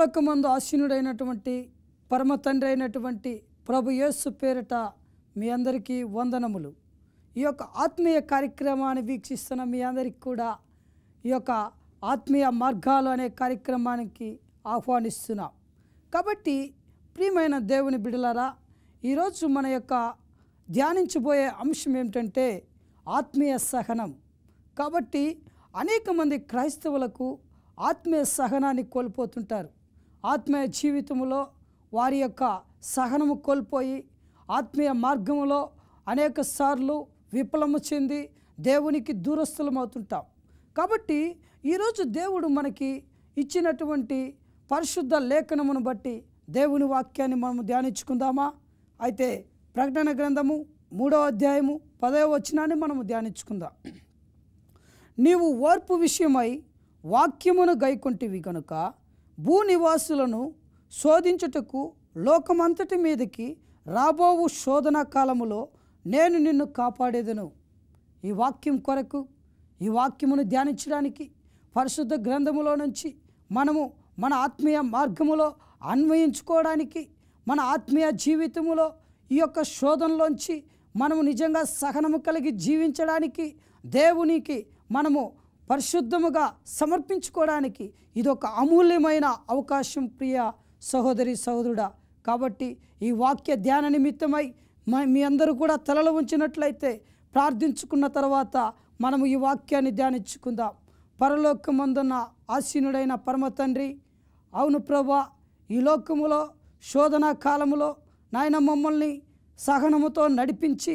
పరలోకమందు ఆసీనుడైనటువంటి పరమ తండ్రి అయినటువంటి ప్రభు యేసు పేరిట మీ అందరికీ వందనములు. ఈ యొక్క ఆత్మీయ కార్యక్రమాన్ని వీక్షిస్తున్న మీ అందరికీ కూడా ఈ యొక్క ఆత్మీయ మార్గాలు అనే కార్యక్రమానికి ఆహ్వానిస్తున్నాం. కాబట్టి ప్రియమైన దేవుని బిడ్డలారా, ఈరోజు మన యొక్క ధ్యానించబోయే అంశం ఏమిటంటే ఆత్మీయ సహనం. కాబట్టి అనేక మంది క్రైస్తవులకు ఆత్మీయ సహనాన్ని కోల్పోతుంటారు. ఆత్మీయ జీవితంలో వారి యొక్క సహనము కోల్పోయి ఆత్మీయ మార్గంలో అనేక సార్లు విఫలము చెంది దేవునికి దూరస్థులం అవుతుంటాం. కాబట్టి ఈరోజు దేవుడు మనకి ఇచ్చినటువంటి పరిశుద్ధ లేఖనమును బట్టి దేవుని వాక్యాన్ని మనము ధ్యానించుకుందామా? అయితే ప్రకటన గ్రంథము 3వ అధ్యాయము 10వ వచనాన్ని మనము ధ్యానించుకుందాం. నీవు ఓర్పు విషయమై వాక్యమును గైకొంటివి కనుక భూనివాసులను శోధించుటకు లోకమంతటి మీదకి రాబోవు శోధన కాలములో నేను నిన్ను కాపాడేదను. ఈ వాక్యం కొరకు, ఈ వాక్యమును ధ్యానించడానికి పరిశుద్ధ గ్రంథములో నుంచి మనము మన ఆత్మీయ మార్గములో అన్వయించుకోవడానికి, మన ఆత్మీయ జీవితములో ఈ యొక్క శోధనలోంచి మనము నిజంగా సహనము కలిగి జీవించడానికి, దేవునికి మనము పరిశుద్ధముగా సమర్పించుకోవడానికి ఇది ఒక అమూల్యమైన అవకాశం ప్రియ సహోదరి సహోదరుడా. కాబట్టి ఈ వాక్య ధ్యాన నిమిత్తమై మీ అందరూ కూడా తలలు ఉంచినట్లయితే ప్రార్థించుకున్న తర్వాత మనము ఈ వాక్యాన్ని ధ్యానించుకుందాం. పరలోకమందున్న ఆసీనుడైన పరమ తండ్రి, అవును ప్రభా, ఈ లోకములో శోధన కాలములో నాయన మమ్మల్ని సహనముతో నడిపించి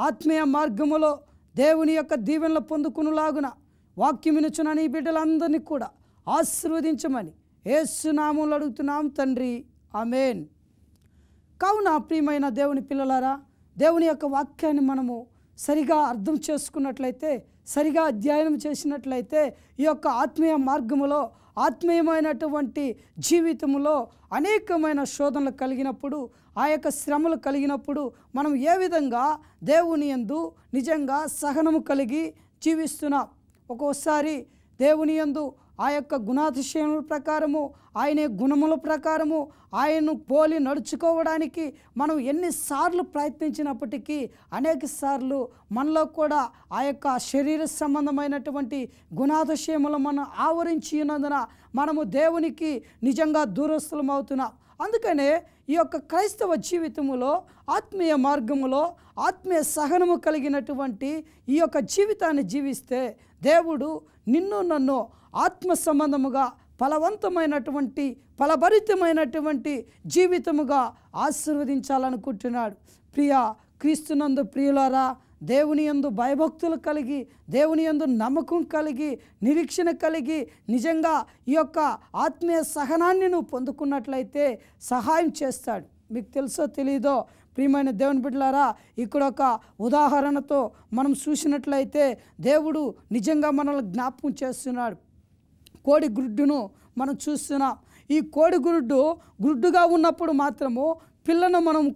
ఆత్మీయ మార్గములో దేవుని యొక్క దీవెనలు పొందుకునేలాగున వాక్యం వినుచున్న నీ బిడ్డలందరినీ కూడా ఆశీర్వదించమని యేసు నామములో అడుగుతున్నాం తండ్రి, ఆమేన్. కావున ప్రియమైన దేవుని పిల్లలారా, దేవుని యొక్క వాక్యాన్ని మనము సరిగా అర్థం చేసుకున్నట్లయితే, సరిగా అధ్యయనం చేసినట్లయితే ఈ యొక్క ఆత్మీయ మార్గములో, ఆత్మీయమైనటువంటి జీవితంలో అనేకమైన శోధనలు కలిగినప్పుడు, ఆ యొక్క శ్రమలు కలిగినప్పుడు మనం ఏ విధంగా దేవుని యందు నిజంగా సహనము కలిగి జీవిస్తున్నాం. ఒక్కోసారి దేవుని యందు ఆ యొక్క గుణాతిశయముల ప్రకారము, ఆయన గుణముల ప్రకారము ఆయన్ను పోలి నడుచుకోవడానికి మనం ఎన్నిసార్లు ప్రయత్నించినప్పటికీ అనేక సార్లు మనలో కూడా ఆ యొక్క శరీర సంబంధమైనటువంటి గుణాతిశయములు మనం ఆవరించి ఉన్నందున మనము దేవునికి నిజంగా దూరస్థులం అవుతున్నాం. అందుకనే ఈ యొక్క క్రైస్తవ జీవితములో, ఆత్మీయ మార్గములో ఆత్మీయ సహనము కలిగినటువంటి ఈ యొక్క జీవితాన్ని జీవిస్తే దేవుడు నిన్ను నన్ను ఆత్మ సంబంధముగా ఫలవంతమైనటువంటి, ఫలభరితమైనటువంటి జీవితముగా ఆశీర్వదించాలనుకుంటున్నాడు. ప్రియ క్రీస్తునందు ప్రియులారా, దేవుని యందు భయభక్తులు కలిగి, దేవుని యందు నమ్మకం కలిగి, నిరీక్షణ కలిగి నిజంగా ఈ యొక్క ఆత్మీయ సహనాన్ని నువ్వు పొందుకున్నట్లయితే సహాయం చేస్తాడు. మీకు తెలుసో తెలీదో ప్రియమైన దేవుని బిడ్డలారా, ఇక్కడ ఒక ఉదాహరణతో మనం చూసినట్లయితే దేవుడు నిజంగా మనల్ని జ్ఞాపకం చేస్తున్నాడు. కోడి గుడ్డును మనం చూస్తున్నాం. ఈ కోడి గుడ్డుగా ఉన్నప్పుడు మాత్రము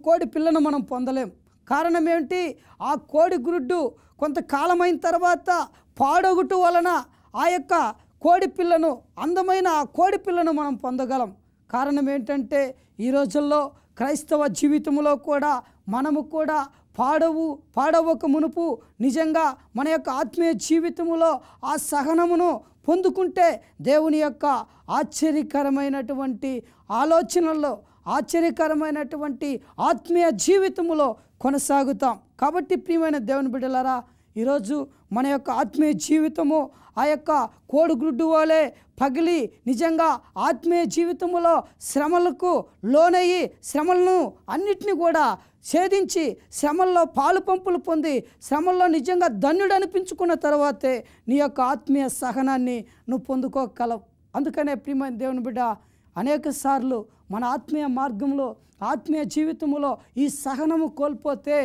కోడి పిల్లను మనం పొందలేం. కారణం ఏమిటి? ఆ కోడి గుడ్డు కొంతకాలమైన తర్వాత పాడొగుట వలన ఆ యొక్క కోడి పిల్లను, అందమైన ఆ కోడి పిల్లను మనం పొందగలం. కారణం ఏంటంటే ఈ రోజుల్లో క్రైస్తవ జీవితంలో కూడా మనము కూడా పాడవక మునుపు నిజంగా మన యొక్క ఆత్మీయ జీవితములో ఆ సహనమును పొందుకుంటే దేవుని యొక్క ఆశ్చర్యకరమైనటువంటి ఆలోచనల్లో, ఆశ్చర్యకరమైనటువంటి ఆత్మీయ జీవితములో కొనసాగుతాం. కాబట్టి ప్రియమైన దేవుని బిడ్డలారా, ఈరోజు మన యొక్క ఆత్మీయ జీవితము ఆ యొక్క కోడిగుడ్డు వలె పగిలి నిజంగా ఆత్మీయ జీవితంలో శ్రమలకు లోనయ్యి, శ్రమలను అన్నిటినీ కూడా ఛేదించి, శ్రమల్లో పాలు పంపులు పొంది, శ్రమల్లో నిజంగా ధన్యుడు అనిపించుకున్న తర్వాతే నీ యొక్క ఆత్మీయ సహనాన్ని నువ్వు పొందుకోగలవు. అందుకనే ప్రియమైన దేవుని బిడ్డ, అనేక సార్లు మన ఆత్మీయ మార్గంలో ఆత్మీయ జీవితంలో ఈ సహనము కోల్పోతే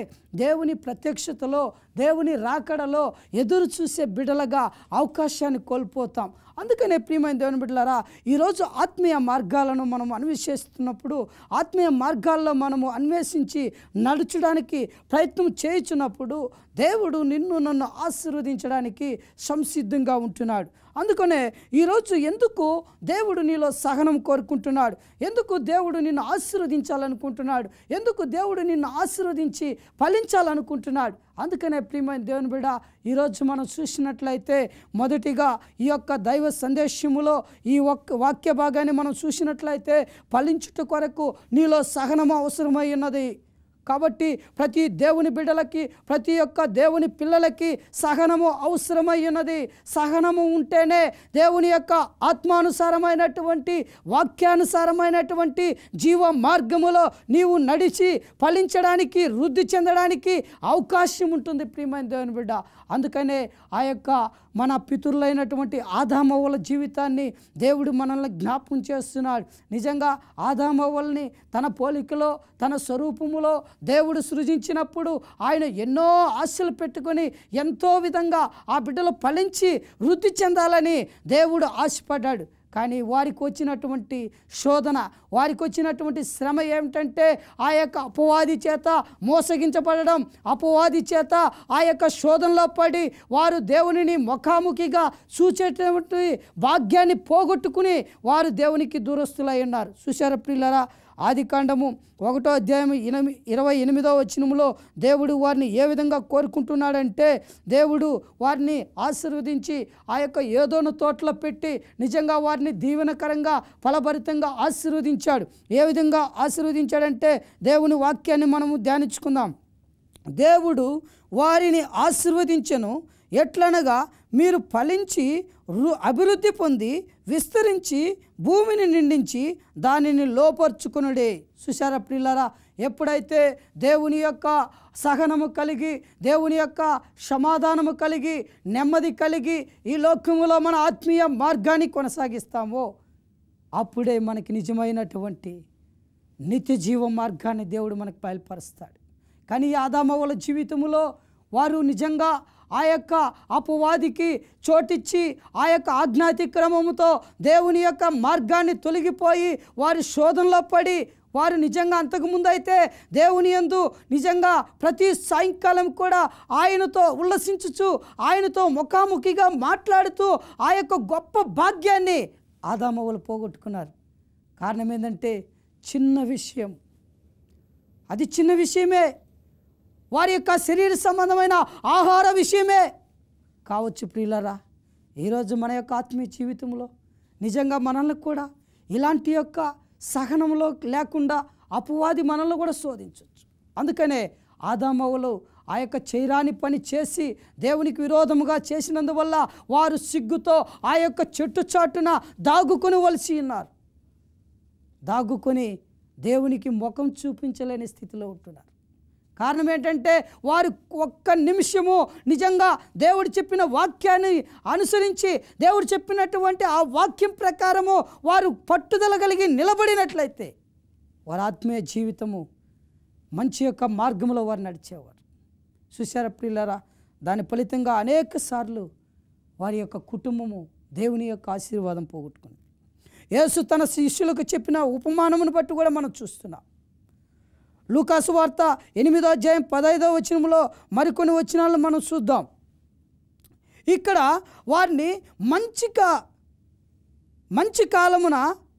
దేవుని ప్రత్యక్షతలో దేవుని రాకడలో ఎదురు చూసే బిడ్డలుగా అవకాశాన్ని కోల్పోతాం. అందుకనే ప్రియమైన దేవుని బిడ్డలారా, ఈరోజు ఆత్మీయ మార్గాలను మనం అన్వేషిస్తున్నప్పుడు, ఆత్మీయ మార్గాల్లో మనము అన్వేషించి నడుచడానికి ప్రయత్నం చేయుచున్నప్పుడు దేవుడు నిన్ను నన్ను ఆశీర్వదించడానికి సంసిద్ధంగా ఉంటున్నాడు. అందుకనే ఈరోజు ఎందుకు దేవుడు నీలో సహనం కోరుకుంటున్నాడు, ఎందుకు దేవుడు నిన్ను ఆశీర్వదించాలనుకుంటున్నాడు, ఎందుకు దేవుడు నిన్ను ఆశీర్వదించి ఫలించాలనుకుంటున్నాడు. అందుకనే ప్రియమైన దేవుని బిడ్డ, ఈరోజు మనం చూసినట్లయితే మొదటిగా ఈ యొక్క దైవ సందేశములో ఈ వాక్య భాగాన్ని మనం చూసినట్లయితే ఫలించుట కొరకు నీలో సహనము అవసరమై ఉన్నది. కాబట్టి ప్రతి దేవుని బిడ్డలకి, ప్రతి ఒక్క దేవుని పిల్లలకి సహనము అవసరమై ఉన్నది. సహనము ఉంటేనే దేవుని యొక్క ఆత్మానుసారమైనటువంటి వాక్యానుసారమైనటువంటి జీవ మార్గములో నీవు నడిచి ఫలించడానికి, వృద్ధి చెందడానికి అవకాశం ఉంటుంది ప్రియమైన దేవుని బిడ్డ. అందుకనే ఆ యొక్క మన పితరులైనటువంటి ఆదామవ్వల జీవితాన్ని దేవుడు మనల్ని జ్ఞాపకం చేస్తున్నాడు. నిజంగా ఆదామవ్వల్ని తన పోలికలో, తన స్వరూపములో దేవుడు సృజించినప్పుడు ఆయన ఎన్నో ఆశలు పెట్టుకొని ఎంతో విధంగా ఆ బిడ్డలు ఫలించి వృద్ధి చెందాలని దేవుడు ఆశపడ్డాడు. కానీ వారికి వచ్చినటువంటి శోధన, వారికి వచ్చినటువంటి శ్రమ ఏమిటంటే ఆ యొక్క అపవాది చేత మోసగించబడడం, అపవాది చేత ఆ యొక్క శోధనలో పడి వారు దేవునిని ముఖాముఖిగా చూచేటువంటి భాగ్యాన్ని పోగొట్టుకుని వారు దేవునికి దూరస్తులై ఉన్నారు. చూశారా ప్రియులారా, ఆదికాండము 1వ అధ్యాయం 28వ వచనములో దేవుడు వారిని ఏ విధంగా కోరుకుంటున్నాడంటే, దేవుడు వారిని ఆశీర్వదించి ఆ యొక్క ఏదోను తోటలో పెట్టి నిజంగా వారిని దీవెనకరంగా ఫలభరితంగా ఆశీర్వదించాడు. ఏ విధంగా ఆశీర్వదించాడంటే దేవుని వాక్యాన్ని మనము ధ్యానించుకుందాం. దేవుడు వారిని ఆశీర్వదించెను, ఎట్లనగా మీరు ఫలించి అభివృద్ధి పొంది విస్తరించి భూమిని నిండించి దానిని లోపర్చుకునుడే. చూశారా ప్రియులారా, ఎప్పుడైతే దేవుని యొక్క సహనము కలిగి, దేవుని యొక్క సమాధానము కలిగి, నెమ్మది కలిగి ఈ లోకములో మన ఆత్మీయ మార్గాన్ని కొనసాగిస్తామో అప్పుడే మనకి నిజమైనటువంటి నిత్య జీవ మార్గాన్ని దేవుడు మనకు బయలుపరుస్తాడు. కానీ ఆదామవ్వల జీవితంలో వారు నిజంగా ఆ యొక్క అపవాదికి చోటిచ్చి ఆ యొక్క ఆజ్ఞాతిక్రమముతో దేవుని యొక్క మార్గాన్ని తొలగిపోయి వారి శోధనలో పడి వారు నిజంగా అంతకుముందు అయితే దేవుని యందు నిజంగా ప్రతి సాయంకాలం కూడా ఆయనతో ఉల్లసించుచు, ఆయనతో ముఖాముఖిగా మాట్లాడుతూ ఆ యొక్క గొప్ప భాగ్యాన్ని ఆదామవ్వలు పోగొట్టుకున్నారు. కారణం ఏంటంటే చిన్న విషయం, అది చిన్న విషయమే, వారి యొక్క శరీర సంబంధమైన ఆహార విషయమే కావచ్చు. ప్రియులారా, ఈరోజు మన యొక్క ఆత్మీయ జీవితంలో నిజంగా మనల్ని కూడా ఇలాంటి యొక్క సహనంలో లేకుండా అపవాది మనల్ని కూడా శోధించవచ్చు. అందుకనే ఆదామవ్వలు ఆ యొక్క చేయరాని పని చేసి దేవునికి విరోధముగా చేసినందువల్ల వారు సిగ్గుతో ఆ యొక్క చెట్టు చాటున దాగుకొని వలసి ఉన్నారు. దాగుకొని దేవునికి ముఖం చూపించలేని స్థితిలో ఉంటున్నారు. కారణం ఏంటంటే వారు ఒక్క నిమిషము నిజంగా దేవుడు చెప్పిన వాక్యాన్ని అనుసరించి, దేవుడు చెప్పినటువంటి ఆ వాక్యం ప్రకారము వారు పట్టుదల కలిగి నిలబడినట్లయితే వారి ఆత్మీయ జీవితము మంచి యొక్క మార్గంలో వారు నడిచేవారు. చూశారా ప్రియులారా, దాని ఫలితంగా అనేక సార్లు వారి యొక్క కుటుంబము దేవుని యొక్క ఆశీర్వాదం పోగొట్టుకుంది. యేసు తన శిష్యులకు చెప్పిన ఉపమానమును బట్టి కూడా మనం చూస్తున్నాం. లూకాసు వార్త 8వ అధ్యాయం 15వ వచనంలో మరికొన్ని వచనాలను మనం చూద్దాం. ఇక్కడ వారిని మంచి కాలమున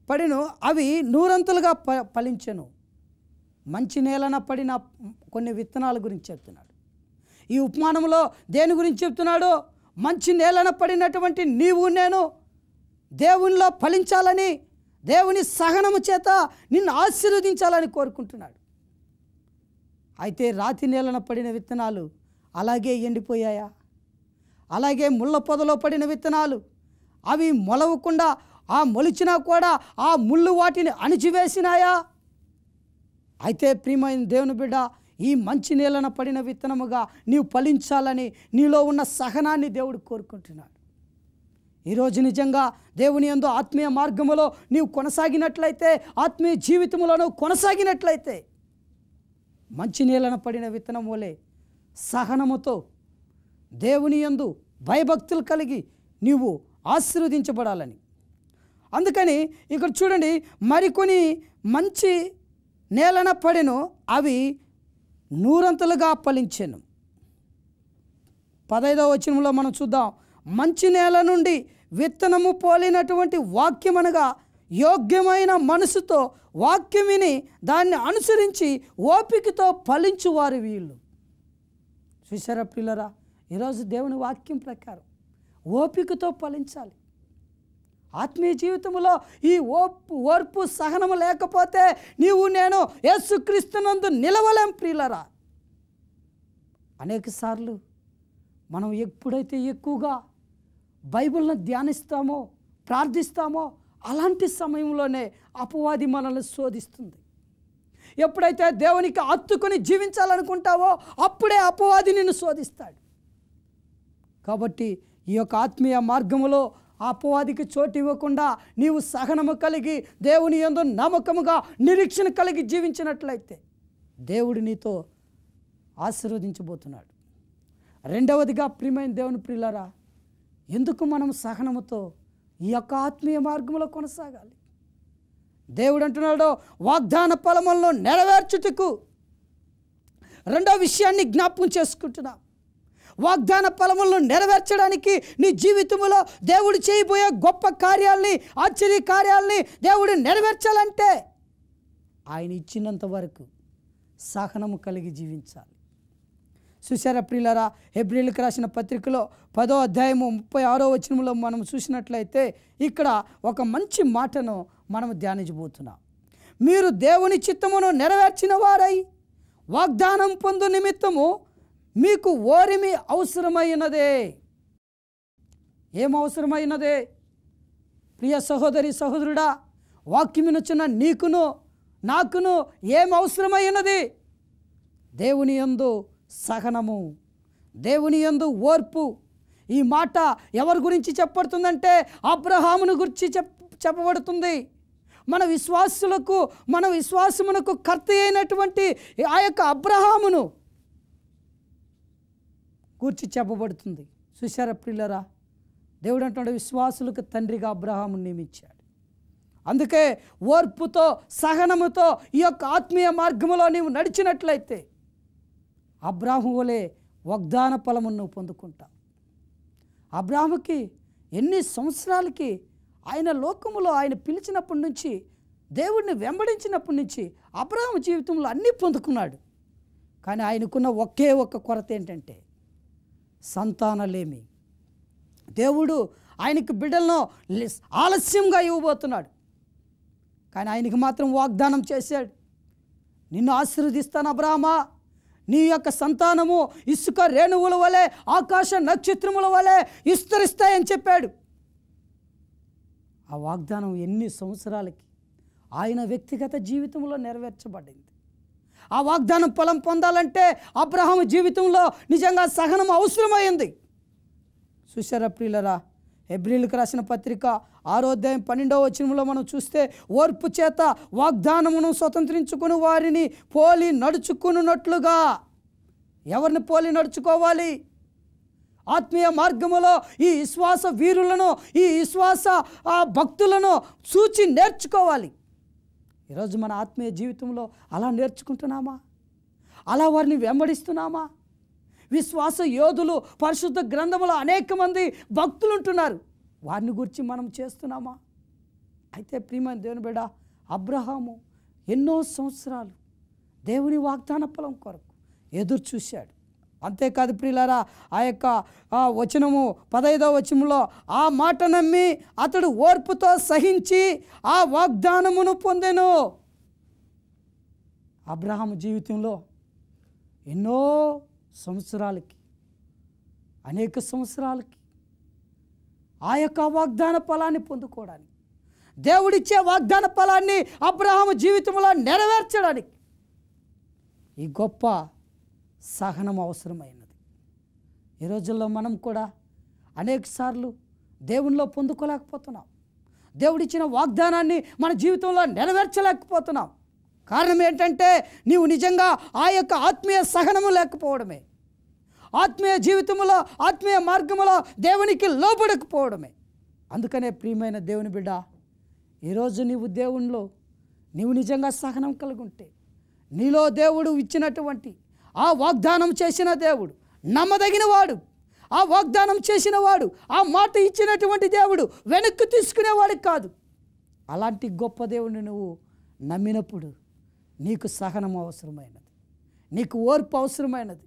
పడిను, అవి నూరంతలుగా ఫలించెను. మంచి నేలన పడిన కొన్ని విత్తనాల గురించి చెప్తున్నాడు. ఈ ఉపమానంలో దేని గురించి చెప్తున్నాడు? మంచి నేలన పడినటువంటి నీవు నేను దేవునిలో ఫలించాలని, దేవుని సహనము చేత నిన్ను ఆశీర్వదించాలని కోరుకుంటున్నాడు. అయితే రాతి నేలన పడిన విత్తనాలు అలాగే ఎండిపోయాయా? అలాగే ముళ్ళ పొదలో పడిన విత్తనాలు అవి మొలవకుండా, ఆ మొలిచినా కూడా ఆ ముళ్ళు వాటిని అణిచివేసినాయా? అయితే ప్రియమైన దేవుని బిడ్డ, ఈ మంచి నేలన పడిన విత్తనముగా నీవు ఫలించాలని నీలో ఉన్న సహనాన్ని దేవుడు కోరుకుంటున్నాడు. ఈరోజు నిజంగా దేవుని యందు ఆత్మీయ మార్గములో నీవు కొనసాగినట్లయితే, ఆత్మీయ జీవితంలో నువ్వు కొనసాగినట్లయితే, మంచి నేలన పడిన విత్తనం వలె సహనముతో దేవుని యందు భయభక్తులు కలిగి నీవు ఆశీర్వదించబడాలని. అందుకని ఇక్కడ చూడండి, మరికొని మంచి నేలన పడెను, అవి నూరంతలుగా ఫలించెను. 15వ వచనంలో మనం చూద్దాం. మంచి నేల నుండి విత్తనము పోలినటువంటి వాక్యం అనగా యోగ్యమైన మనసుతో వాక్యం విని దాన్ని అనుసరించి ఓపికతో ఫలించువారు వీళ్ళు. చూసారా పిల్లరా, ఈరోజు దేవుని వాక్యం ప్రకారం ఓపికతో ఫలించాలి. ఆత్మీయ జీవితంలో ఈ ఓర్పు సహనము లేకపోతే నీవు నేను యేసుక్రీస్తునందు నిలవలేం ప్రియులరా. అనేక సార్లు మనం ఎప్పుడైతే ఎక్కువగా బైబిల్ను ధ్యానిస్తామో, ప్రార్థిస్తామో, అలాంటి సమయంలోనే అపవాది మనల్ని శోధిస్తుంది. ఎప్పుడైతే దేవునికి హత్తుకొని జీవించాలనుకుంటావో అప్పుడే అపవాది నిన్ను శోధిస్తాడు. కాబట్టి ఈ యొక్క ఆత్మీయ మార్గములో అపవాదికి చోటు ఇవ్వకుండా నీవు సహనము కలిగి దేవుని యందు నమ్మకముగా నిరీక్షణ కలిగి జీవించినట్లయితే దేవుడు నీతో ఆశీర్వదించబోతున్నాడు. రెండవదిగా ప్రియమైన దేవుని ప్రియులారా, ఎందుకు మనం సహనముతో ఈ యొక్క ఆత్మీయ మార్గంలో కొనసాగాలి? దేవుడు అంటున్నాడు, వాగ్దాన ఫలములను నెరవేర్చుటకు. రెండో విషయాన్ని జ్ఞాపకం చేసుకుంటున్నాం. వాగ్దాన ఫలములను నెరవేర్చడానికి నీ జీవితంలో దేవుడు చేయబోయే గొప్ప కార్యాలని, ఆశ్చర్య కార్యాలని దేవుడు నెరవేర్చాలంటే ఆయన ఇచ్చినంత వరకు సహనము కలిగి జీవించాలి. చూసారా ప్రియులారా, హెబ్రీయులకు రాసిన పత్రికలో 10వ అధ్యాయము 36వ వచనంలో మనం చూసినట్లయితే ఇక్కడ ఒక మంచి మాటను మనం ధ్యానించబోతున్నాం. మీరు దేవుని చిత్తమును నెరవేర్చిన వారై వాగ్దానం పొందు నిమిత్తము మీకు ఓరిమి అవసరమైనదే. ఏం అవసరమైనదే? ప్రియ సహోదరి సహోదరుడా, వాక్యం వినుచున్న నీకును నాకును ఏం అవసరమైనది? దేవుని యందు సహనము, దేవుని యందు ఓర్పు. ఈ మాట ఎవరి గురించి చెప్పబడుతుందంటే అబ్రహామును గురించి చెప్పబడుతుంది. మన విశ్వాసమునకు కర్త అయినటువంటి ఆ యొక్క అబ్రహామును గురించి చెప్పబడుతుంది. చూశారా ప్రియులరా, దేవుడు అంటున్నాడు, విశ్వాసులకు తండ్రిగా అబ్రహామును నియమించాడు. అందుకే ఓర్పుతో సహనముతో ఈ యొక్క ఆత్మీయ మార్గములో నీవు నడిచినట్లయితే అబ్రాహము వలె వాగ్దాన ఫలమును నువ్వు పొందుకుంటావు. అబ్రాహాముకి ఎన్ని సంవత్సరాలకి ఆయన లోకములో ఆయన పిలిచినప్పటి నుంచి, దేవుడిని వెంబడించినప్పటి నుంచి అబ్రాహాము జీవితంలో అన్నీ పొందుకున్నాడు. కానీ ఆయనకున్న ఒకే ఒక్క కొరత ఏంటంటే సంతానలేమి. దేవుడు ఆయనకు బిడ్డలను ఆలస్యంగా ఇవ్వబోతున్నాడు. కానీ ఆయనకి మాత్రం వాగ్దానం చేశాడు, నిన్ను ఆశీర్వదిస్తాను అబ్రాహామా, నీ యొక్క సంతానము ఇసుక రేణువుల వలె ఆకాశ నక్షత్రముల వలె విస్తరిస్తాయని చెప్పాడు. ఆ వాగ్దానం ఎన్ని సంవత్సరాలకి ఆయన వ్యక్తిగత జీవితంలో నెరవేర్చబడింది. ఆ వాగ్దానం ఫలం పొందాలంటే అబ్రహాము జీవితంలో నిజంగా సహనం అవసరమైంది. చూశారా ప్రియులరా, హెబ్రీయులకు రాసిన పత్రిక 6వ అధ్యాయం 12వ వచనంలో మనం చూస్తే, ఓర్పు చేత వాగ్దానమును స్వతంత్రించుకుని వారిని పోలి నడుచుకున్నట్లుగా. ఎవరిని పోలి నడుచుకోవాలి? ఆత్మీయ మార్గములో ఈ విశ్వాస వీరులను, ఈ విశ్వాస భక్తులను చూచి నేర్చుకోవాలి. ఈరోజు మన ఆత్మీయ జీవితంలో అలా నేర్చుకుంటున్నామా? అలా వారిని వెంబడిస్తున్నామా? విశ్వాస యోధులు పరిశుద్ధ గ్రంథములో అనేక మంది భక్తులు ఉంటున్నారు, వారిని గురించి మనం చేస్తున్నామా? అయితే ప్రియమైన దేవుని బిడ్డ, అబ్రహాము ఎన్నో సంవత్సరాలు దేవుని వాగ్దాన ఫలం కొరకు ఎదురు చూశాడు. అంతేకాదు ప్రియులారా, ఆ యొక్క వచనము 15వ వచనంలో ఆ మాట నమ్మి అతడు ఓర్పుతో సహించి ఆ వాగ్దానమును పొందెను. అబ్రహాము జీవితంలో ఎన్నో సంవత్సరాలకి, అనేక సంవత్సరాలకి ఆ యొక్క వాగ్దాన ఫలాన్ని పొందుకోవడానికి, దేవుడిచ్చే వాగ్దాన ఫలాన్ని అబ్రహాము జీవితంలో నెరవేర్చడానికి ఈ గొప్ప సహనం అవసరమైనది. ఈ రోజుల్లో మనం కూడా అనేక సార్లు దేవునిలో పొందుకోలేకపోతున్నాం. దేవుడిచ్చిన వాగ్దానాన్ని మన జీవితంలో నెరవేర్చలేకపోతున్నాం. కారణం ఏంటంటే నీవు నిజంగా ఆ యొక్క ఆత్మీయ సహనము లేకపోవడమే, ఆత్మీయ జీవితంలో ఆత్మీయ మార్గంలో దేవునికి లోబడకపోవడమే. అందుకనే ప్రియమైన దేవుని బిడ్డ, ఈరోజు నీవు దేవునిలో నీవు నిజంగా సహనం కలిగి ఉంటే, నీలో దేవుడు ఇచ్చినటువంటి ఆ వాగ్దానం చేసిన దేవుడు నమ్మదగిన వాడు, ఆ వాగ్దానం చేసిన వాడు, ఆ మాట ఇచ్చినటువంటి దేవుడు వెనక్కి తీసుకునేవాడు కాదు. అలాంటి గొప్ప దేవుడిని నువ్వు నమ్మినప్పుడు నీకు సహనం అవసరమైనది, నీకు ఓర్పు అవసరమైనది.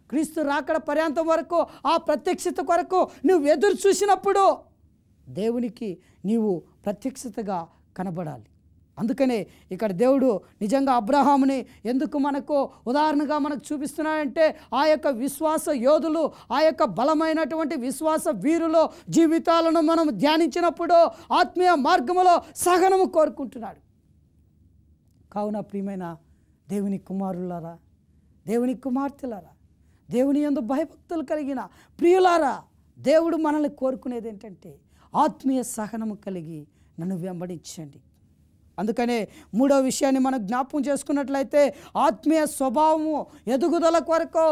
క్రీస్తు రాకడ పర్యాంతం వరకు ఆ ప్రత్యక్షత కొరకు నువ్వు ఎదురు చూసినప్పుడు దేవునికి నీవు ప్రత్యక్షతగా కనబడాలి. అందుకనే ఇక్కడ దేవుడు నిజంగా అబ్రహాముని ఎందుకు మనకు ఉదాహరణగా మనకు చూపిస్తున్నాడంటే, ఆ యొక్క విశ్వాస యోధులు, ఆ యొక్క బలమైనటువంటి విశ్వాస వీరుల జీవితాలను మనం ధ్యానించినప్పుడు ఆత్మీయ మార్గములో సహనము కోరుకుంటున్నాడు. కావున ప్రియమైన దేవుని కుమారులారా, దేవుని కుమార్తెలారా, దేవుని యందు భయభక్తులు కలిగిన ప్రియులారా, దేవుడు మనల్ని కోరుకునేది ఏంటంటే ఆత్మీయ సహనము కలిగి నన్ను వెంబడించండి. అందుకనే మూడో విషయాన్ని మనం జ్ఞాపకం చేసుకున్నట్లయితే, ఆత్మీయ స్వభావము ఎదుగుదల కొరకు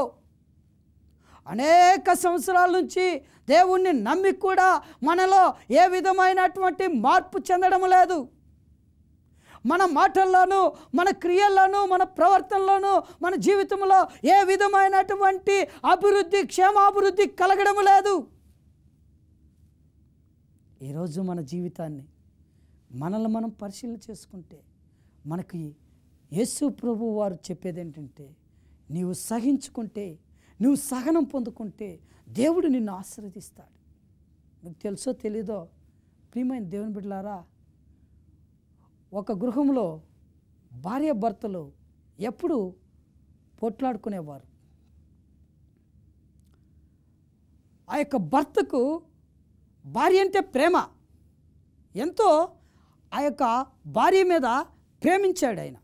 అనేక సంవత్సరాల నుంచి దేవుణ్ణి నమ్మి కూడా మనలో ఏ విధమైనటువంటి మార్పు చెందడం లేదు. మన మాటల్లోనూ, మన క్రియల్లోనూ, మన ప్రవర్తనలోనూ, మన జీవితంలో ఏ విధమైనటువంటి అభివృద్ధి, క్షేమాభివృద్ధి కలగడం లేదు. ఈరోజు మన జీవితాన్ని మనల్ని మనం పరిశీలన చేసుకుంటే మనకి యేసు ప్రభు వారు చెప్పేది ఏంటంటే, నీవు సహించుకుంటే, నువ్వు సహనం పొందుకుంటే దేవుడు నిన్ను ఆశీర్వదిస్తాడు. మీకు తెలుసో తెలీదో ప్రియమైన దేవుని బిడ్డలారా, ఒక గృహంలో భార్య భర్తలు ఎప్పుడు పోట్లాడుకునేవారు. ఆ యొక్క భర్తకు భార్య అంటే ప్రేమ, ఎంతో ఆ యొక్క భార్య మీద ప్రేమించాడు ఆయన.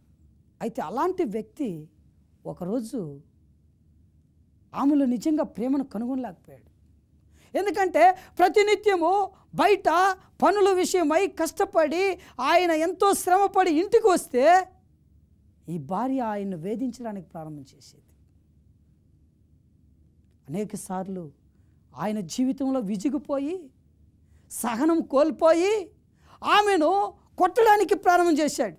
అయితే అలాంటి వ్యక్తి ఒకరోజు ఆమెలో నిజంగా ప్రేమను కనుగొనలేకపోయాడు. ఎందుకంటే ప్రతినిత్యము బయట పనుల విషయమై కష్టపడి ఆయన ఎంతో శ్రమపడి ఇంటికి వస్తే ఈ భార్య ఆయన్ను వేధించడానికి ప్రారంభం చేసేది. అనేక సార్లు ఆయన జీవితంలో విసిగిపోయి సహనం కోల్పోయి ఆమెను కొట్టడానికి ప్రారంభం చేశాడు,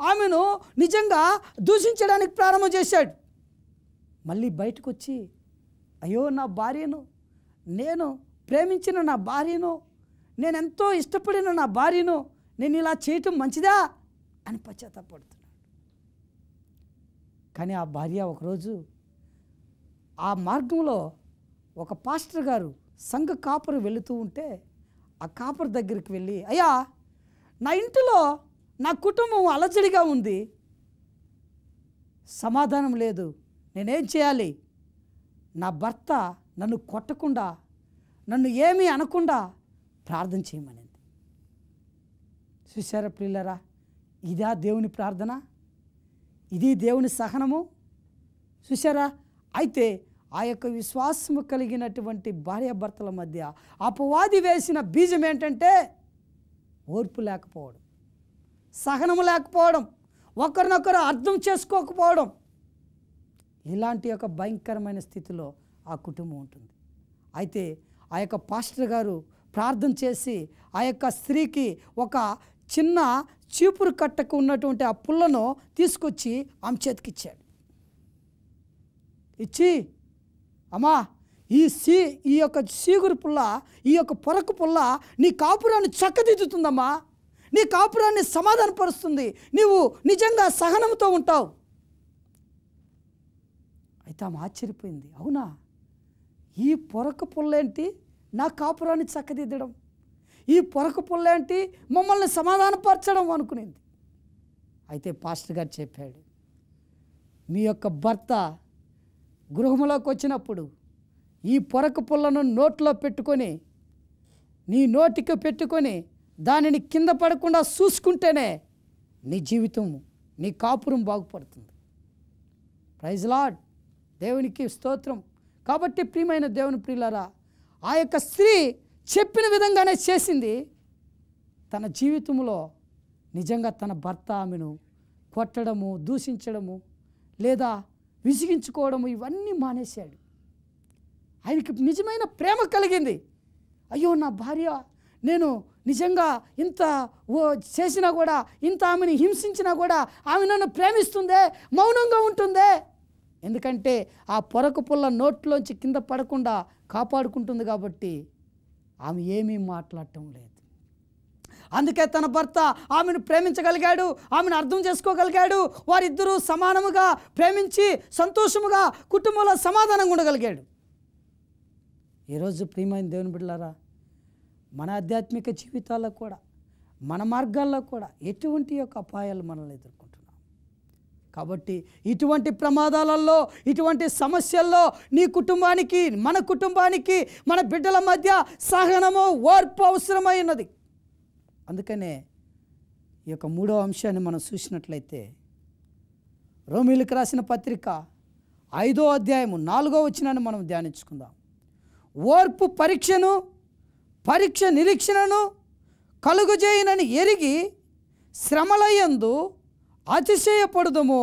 ఆమెను నిజంగా దూషించడానికి ప్రారంభం చేశాడు. మళ్ళీ బయటకు వచ్చి, అయ్యో నా భార్యను, నేను ప్రేమించిన నా భార్యను, నేనెంతో ఇష్టపడిన నా భార్యను నేను ఇలా చేయటం మంచిదా అని పశ్చాత్తాపడుతున్నాడు. కానీ ఆ భార్య ఒకరోజు ఆ మార్గంలో ఒక పాస్టర్ గారు సంఘ కాపురు వెళుతూ ఉంటే ఆ కాపురు దగ్గరికి వెళ్ళి, అయ్యా నా ఇంటిలో నా కుటుంబం అలజడిగా ఉంది, సమాధానం లేదు, నేనేం చేయాలి? నా భర్త నన్ను కొట్టకుండా, నన్ను ఏమీ అనకుండా ప్రార్థన చేయమనింది. చూశారా ప్రియులారా, ఇదా దేవుని ప్రార్థన? ఇది దేవుని సహనము? చూశారా? అయితే ఆ యొక్క విశ్వాసము కలిగినటువంటి భార్యాభర్తల మధ్య అపవాది వేసిన బీజం ఏంటంటే ఓర్పు లేకపోవడం, సహనము లేకపోవడం, ఒకరినొకరు అర్థం చేసుకోకపోవడం. ఇలాంటి యొక్క భయంకరమైన స్థితిలో ఆ కుటుంబం ఉంటుంది. అయితే ఆ యొక్క పాస్టర్ గారు ప్రార్థన చేసి ఆ యొక్క స్త్రీకి ఒక చిన్న చీపురు కట్టకు ఉన్నటువంటి ఆ పుల్లను తీసుకొచ్చి ఆమె చేతికిచ్చాడు. ఇచ్చి, అమ్మా ఈ యొక్క చీగురు పుల్ల, ఈ యొక్క పొరకు పుల్ల నీ కాపురాన్ని చక్కదిద్దుతుందమ్మా, నీ కాపురాన్ని సమాధానపరుస్తుంది, నీవు నిజంగా సహనంతో ఉంటావు. అయితే ఆమె ఆశ్చర్యపోయింది, అవునా, ఈ పొరక పుల్లేంటి నా కాపురాన్ని చక్కదిద్దడం, ఈ పొరక పుల్లేంటి మమ్మల్ని సమాధానపరచడం అనుకునేది. అయితే పాస్టర్ గారు చెప్పాడు, మీ యొక్క భర్త గృహంలోకి వచ్చినప్పుడు ఈ పొరక పుల్లను నోట్లో పెట్టుకొని, నీ నోటికి పెట్టుకొని దానిని కింద పడకుండా చూసుకుంటేనే నీ జీవితం, నీ కాపురం బాగుపడుతుంది. ప్రైజ్ లార్డ్, దేవునికి స్తోత్రం. కాబట్టి ప్రియమైన దేవుని ప్రియులారా, ఆ యొక్క స్త్రీ చెప్పిన విధంగానే చేసింది. తన జీవితంలో నిజంగా తన భర్త ఆమెను కొట్టడము, దూషించడము లేదా విసిగించుకోవడము ఇవన్నీ మానేశాడు. ఆయనకి నిజమైన ప్రేమ కలిగింది. అయ్యో, నా భార్య నేను నిజంగా ఇంత చేసినా కూడా, ఇంత ఆమెను హింసించినా కూడా ఆమె నన్ను ప్రేమిస్తుందే, మౌనంగా ఉంటుందే. ఎందుకంటే ఆ పొరకు పుల్ల నోట్లోంచి కింద పడకుండా కాపాడుకుంటుంది కాబట్టి ఆమె ఏమీ మాట్లాడటం లేదు. అందుకే తన భర్త ఆమెను ప్రేమించగలిగాడు, ఆమెను అర్థం చేసుకోగలిగాడు. వారిద్దరూ సమానముగా ప్రేమించి సంతోషముగా కుటుంబంలో సమాధానంగా ఉండగలిగాడు. ఈరోజు ప్రియమైన దేవుని బిడ్డలారా, మన ఆధ్యాత్మిక జీవితాల్లో కూడా, మన మార్గాల్లో కూడా ఎటువంటి యొక్క అపాయాలు మనల్ని ఎదుర్కొంటున్నాం. కాబట్టి ఇటువంటి ప్రమాదాలలో, ఇటువంటి సమస్యల్లో నీ కుటుంబానికి, మన కుటుంబానికి, మన బిడ్డల మధ్య సహనము, ఓర్పు అవసరమై ఉన్నది. అందుకనే ఈ యొక్క 3వ అంశాన్ని మనం చూసినట్లయితే, రోమీయులకు రాసిన పత్రిక 5వ అధ్యాయము 4వ వచనాన్ని మనం ధ్యానించుకుందాం. ఓర్పు పరీక్షను, పరీక్ష నిరీక్షణను కలుగుజేయనని ఎరిగి శ్రమలయందు అతిశయపడుదుము.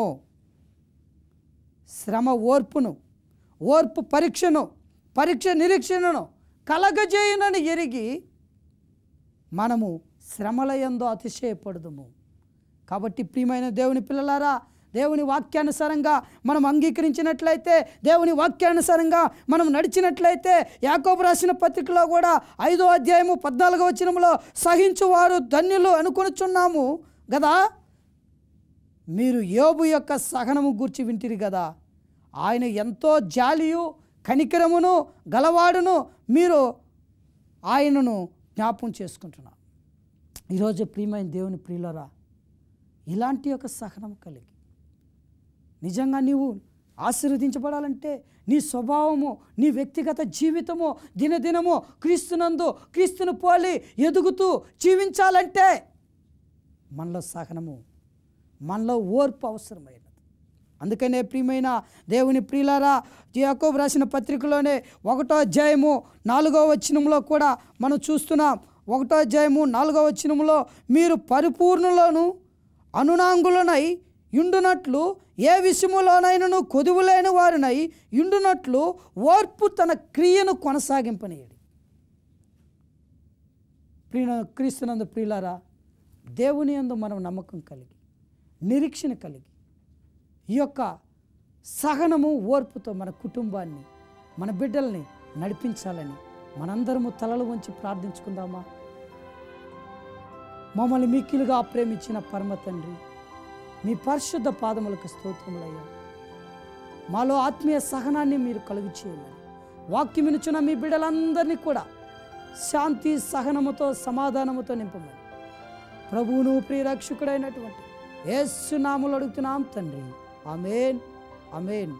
శ్రమ ఓర్పును, ఓర్పు పరీక్షను, పరీక్ష నిరీక్షణను కలగజేయనని ఎరిగి మనము శ్రమలయందు అతిశయపడుదుము. కాబట్టి ప్రియమైన దేవుని పిల్లలారా, దేవుని వాక్యానుసారంగా మనం అంగీకరించినట్లయితే, దేవుని వాక్యానుసారంగా మనం నడిచినట్లయితే, యాకోబు రాసిన పత్రికలో కూడా 5వ అధ్యాయము 14వ వచనంలో సహించువారు ధన్యులు అనుకొనుచున్నాము కదా. మీరు యోబు యొక్క సహనము గూర్చి వింటిరి కదా. ఆయన ఎంతో జాలియు కనికరమును గలవాడును, మీరు ఆయనను జ్ఞాపకం చేసుకుంటున్నారు. ఈరోజు ప్రియమైన దేవుని ప్రియులరా, ఇలాంటి యొక్క సహనం కలిగి నిజంగా నీవు ఆశీర్వదించబడాలంటే, నీ స్వభావము, నీ వ్యక్తిగత జీవితము దినదినము క్రీస్తునందు, క్రీస్తును పోలి ఎదుగుతూ జీవించాలంటే మనలో సహనము, మనలో ఓర్పు అవసరమైనది. అందుకనే ప్రియమైన దేవుని ప్రియులారా, యాకోబు రాసిన పత్రికలోనే 1వ అధ్యాయము 4వ వచనంలో కూడా మనం చూస్తున్నాం. 1వ అధ్యాయము 4వ వచనంలో, మీరు పరిపూర్ణులను అనునాంగులనై యుండునట్లు, ఏ విషయములోనైనను కొదువులేని వారినై యుండునట్లు ఓర్పు తన క్రియను కొనసాగింపనీయడు. క్రీస్తునందు ప్రియులారా, దేవుని యందు మనం నమ్మకం కలిగి, నిరీక్షణ కలిగి, ఈ యొక్క సహనము ఓర్పుతో మన కుటుంబాన్ని, మన బిడ్డల్ని నడిపించాలని మనందరము తలలు వంచి ప్రార్థించుకుందామా? మమ్మల్ని మిక్కిలుగా ప్రేమించిన పరమ తండ్రి, మీ పరిశుద్ధ పాదములకు స్తోత్రములయ్యా. మాలో ఆత్మీయ సహనాన్ని మీరు కలుగు చేయాలని, వాక్యం వినుచున్న మీ బిడ్డలందరినీ కూడా శాంతి సహనముతో సమాధానముతో నింపమని ప్రభువును ప్రియరక్షకుడైనటువంటి యేసు నామములో అడుగుతున్నాం తండ్రి. ఆమేన్, ఆమేన్.